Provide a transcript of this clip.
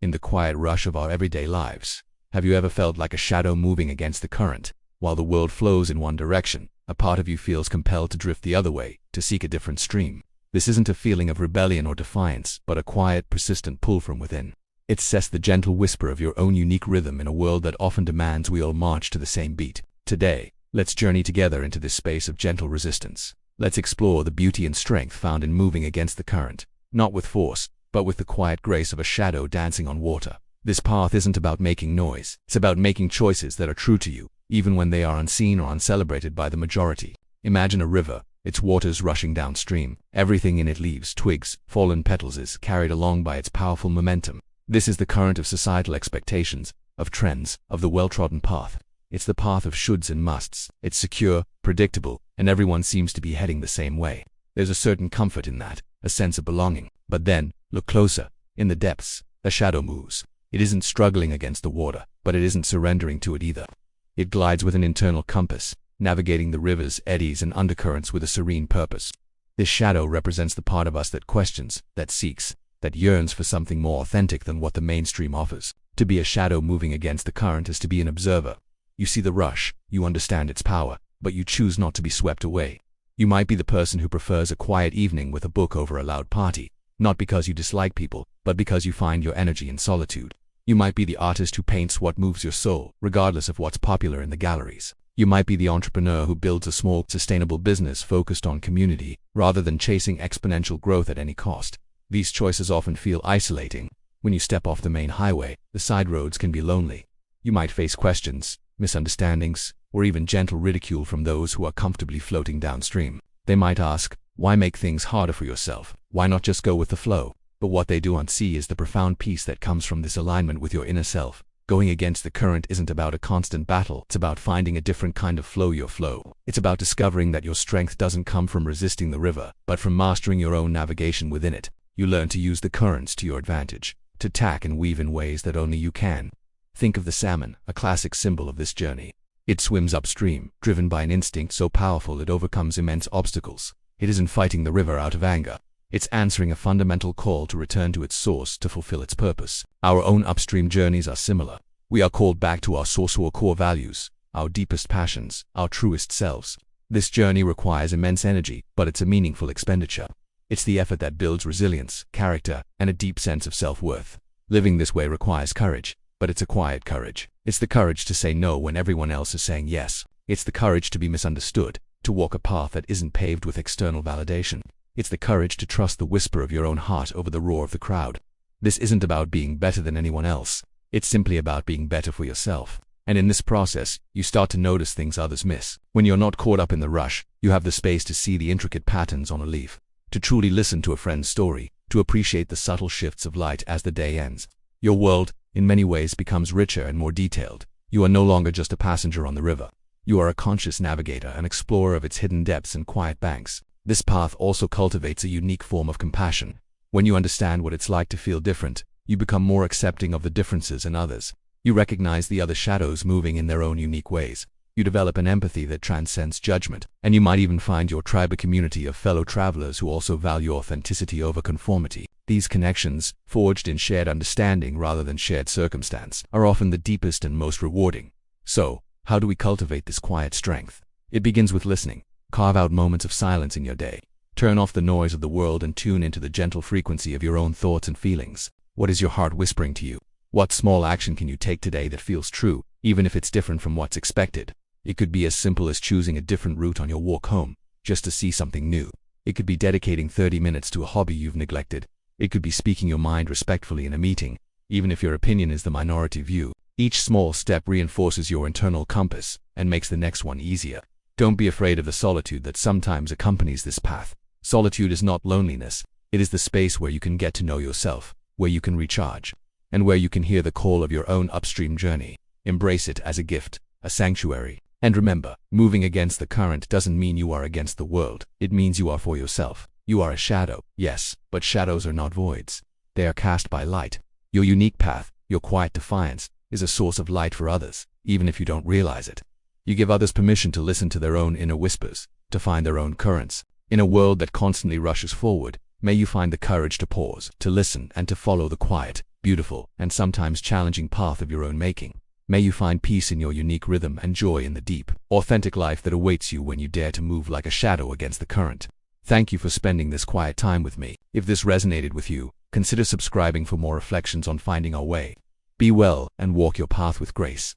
in the quiet rush of our everyday lives. Have you ever felt like a shadow moving against the current? While the world flows in one direction, a part of you feels compelled to drift the other way, to seek a different stream. This isn't a feeling of rebellion or defiance, but a quiet, persistent pull from within. It's the gentle whisper of your own unique rhythm in a world that often demands we all march to the same beat. Today, let's journey together into this space of gentle resistance. Let's explore the beauty and strength found in moving against the current, not with force, but with the quiet grace of a shadow dancing on water. This path isn't about making noise, it's about making choices that are true to you, even when they are unseen or uncelebrated by the majority. Imagine a river, its waters rushing downstream. Everything in it, leaves, twigs, fallen petals, is carried along by its powerful momentum. This is the current of societal expectations, of trends, of the well-trodden path. It's the path of shoulds and musts. It's secure, predictable, and everyone seems to be heading the same way. There's a certain comfort in that, a sense of belonging. But then, look closer. In the depths, a shadow moves. It isn't struggling against the water, but it isn't surrendering to it either. It glides with an internal compass, navigating the rivers, eddies, and undercurrents with a serene purpose. This shadow represents the part of us that questions, that seeks, that yearns for something more authentic than what the mainstream offers. To be a shadow moving against the current is to be an observer. You see the rush, you understand its power, but you choose not to be swept away. You might be the person who prefers a quiet evening with a book over a loud party, not because you dislike people, but because you find your energy in solitude. You might be the artist who paints what moves your soul, regardless of what's popular in the galleries. You might be the entrepreneur who builds a small, sustainable business focused on community, rather than chasing exponential growth at any cost. These choices often feel isolating. When you step off the main highway, the side roads can be lonely. You might face questions, misunderstandings, or even gentle ridicule from those who are comfortably floating downstream. They might ask, why make things harder for yourself? Why not just go with the flow? But what they do not see is the profound peace that comes from this alignment with your inner self. Going against the current isn't about a constant battle. It's about finding a different kind of flow, your flow. It's about discovering that your strength doesn't come from resisting the river, but from mastering your own navigation within it. You learn to use the currents to your advantage, to tack and weave in ways that only you can. Think of the salmon, a classic symbol of this journey. It swims upstream, driven by an instinct so powerful it overcomes immense obstacles. It isn't fighting the river out of anger. It's answering a fundamental call to return to its source to fulfill its purpose. Our own upstream journeys are similar. We are called back to our source, our core values, our deepest passions, our truest selves. This journey requires immense energy, but it's a meaningful expenditure. It's the effort that builds resilience, character, and a deep sense of self-worth. Living this way requires courage, but it's a quiet courage. It's the courage to say no when everyone else is saying yes. It's the courage to be misunderstood, to walk a path that isn't paved with external validation. It's the courage to trust the whisper of your own heart over the roar of the crowd. This isn't about being better than anyone else. It's simply about being better for yourself. And in this process, you start to notice things others miss. When you're not caught up in the rush, you have the space to see the intricate patterns on a leaf, to truly listen to a friend's story, to appreciate the subtle shifts of light as the day ends. Your world, in many ways, becomes richer and more detailed. You are no longer just a passenger on the river. You are a conscious navigator, an explorer of its hidden depths and quiet banks. This path also cultivates a unique form of compassion. When you understand what it's like to feel different, you become more accepting of the differences in others. You recognize the other shadows moving in their own unique ways. You develop an empathy that transcends judgment, and you might even find your tribe, a community of fellow travelers who also value authenticity over conformity. These connections, forged in shared understanding rather than shared circumstance, are often the deepest and most rewarding. So, how do we cultivate this quiet strength? It begins with listening. Carve out moments of silence in your day. Turn off the noise of the world and tune into the gentle frequency of your own thoughts and feelings. What is your heart whispering to you? What small action can you take today that feels true, even if it's different from what's expected? It could be as simple as choosing a different route on your walk home, just to see something new. It could be dedicating 30 minutes to a hobby you've neglected. It could be speaking your mind respectfully in a meeting, even if your opinion is the minority view. Each small step reinforces your internal compass and makes the next one easier. Don't be afraid of the solitude that sometimes accompanies this path. Solitude is not loneliness. It is the space where you can get to know yourself, where you can recharge, and where you can hear the call of your own upstream journey. Embrace it as a gift, a sanctuary. And remember, moving against the current doesn't mean you are against the world. It means you are for yourself. You are a shadow, yes, but shadows are not voids. They are cast by light. Your unique path, your quiet defiance, is a source of light for others, even if you don't realize it. You give others permission to listen to their own inner whispers, to find their own currents. In a world that constantly rushes forward, may you find the courage to pause, to listen, and to follow the quiet, beautiful, and sometimes challenging path of your own making. May you find peace in your unique rhythm and joy in the deep, authentic life that awaits you when you dare to move like a shadow against the current. Thank you for spending this quiet time with me. If this resonated with you, consider subscribing for more reflections on finding our way. Be well and walk your path with grace.